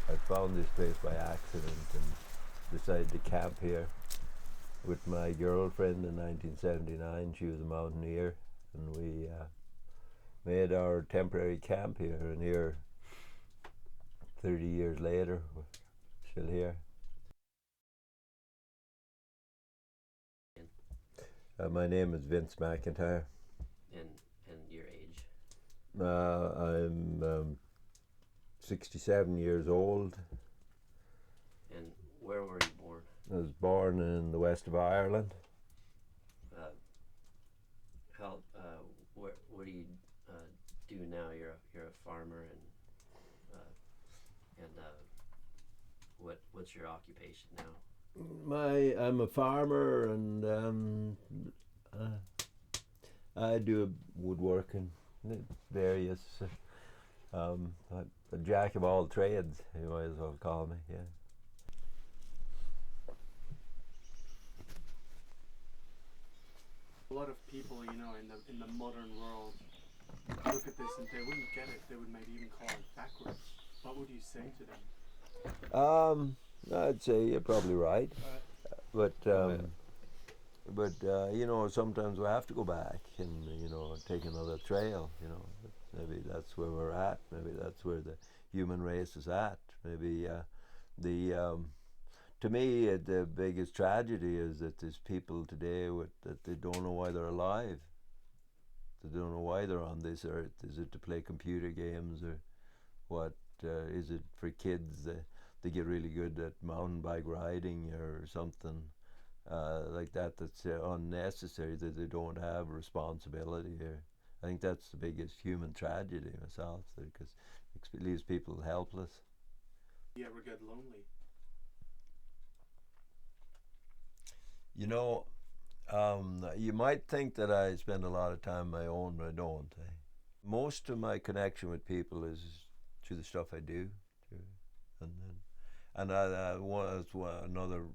I found this place by accident and decided to camp here with my girlfriend in 1979. She was a mountaineer, and we made our temporary camp here. And here, 30 years later, we're still here. My name is Vince McIntyre. And your age. I'm 67 years old. And where were you born? I was born in the west of Ireland. Uh, how? What do you do now? You're a farmer, and what's your occupation now? I'm a farmer, and uh, I do woodworking, various. A jack of all trades, you might as well call me. Yeah. A lot of people, in the modern world, look at this and they wouldn't get it. They would maybe even call it backwards. What would you say to them? I'd say you're probably right, but sometimes we have to go back and take another trail. Maybe that's where we're at. Maybe that's where the human race is at. Maybe the to me the biggest tragedy is that there's people today that they don't know why they're alive. They don't know why they're on this earth. Is it to play computer games, or what? Is it for kids? They get really good at mountain bike riding or something like that. That's unnecessary. That they don't have responsibility. Or I think that's the biggest human tragedy myself, because it leaves people helpless. Do you ever get lonely? You know, you might think that I spend a lot of time on my own, but I don't. Most of my connection with people is through the stuff I do, and then, and that's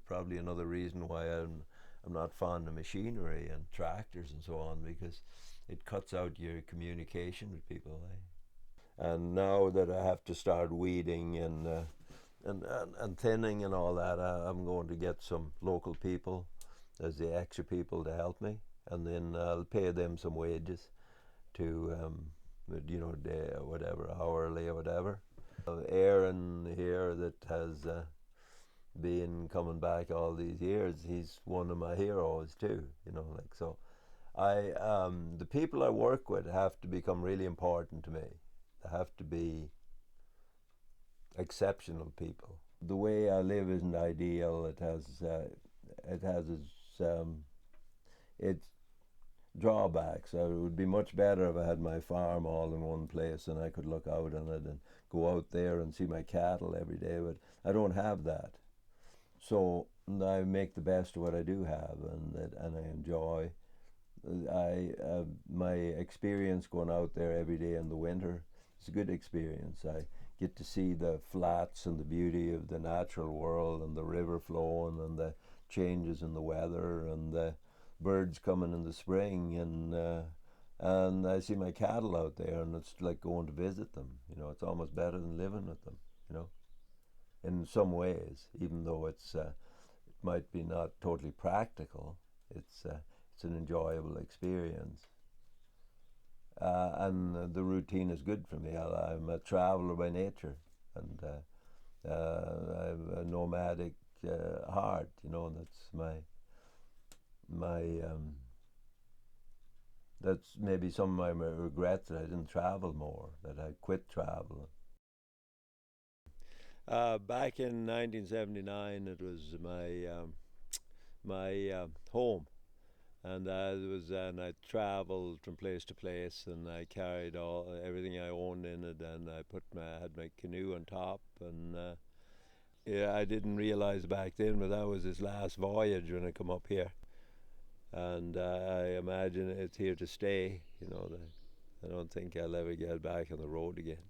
probably another reason why I'm not fond of machinery and tractors and so on, because it cuts out your communication with people. And now that I have to start weeding and thinning and all that, I'm going to get some local people as the extra people to help me, and then I'll pay them some wages to day or whatever, hourly or whatever. Aaron here that has been coming back all these years, he's one of my heroes too. So the people I work with have to become really important to me. They have to be exceptional people. The way I live isn't ideal. It has its drawbacks. It would be much better if I had my farm all in one place and I could look out on it and go out there and see my cattle every day, but I don't have that. So I make the best of what I do have, and I enjoy. My experience going out there every day in the winter, it's a good experience. I get to see the flats and the beauty of the natural world and the river flowing and the changes in the weather and the birds coming in the spring, and I see my cattle out there, and it's like going to visit them. It's almost better than living with them. In some ways, even though it might be not totally practical, it's an enjoyable experience. And the routine is good for me. I'm a traveler by nature, and I have a nomadic heart. That's my that's maybe some of my regrets, that I didn't travel more, that I quit traveling. Back in 1979, it was my home, and I traveled from place to place, and I carried everything I owned in it, and I had my canoe on top, and yeah, I didn't realize back then, but that was his last voyage when I come up here, and I imagine it's here to stay. I don't think I'll ever get back on the road again.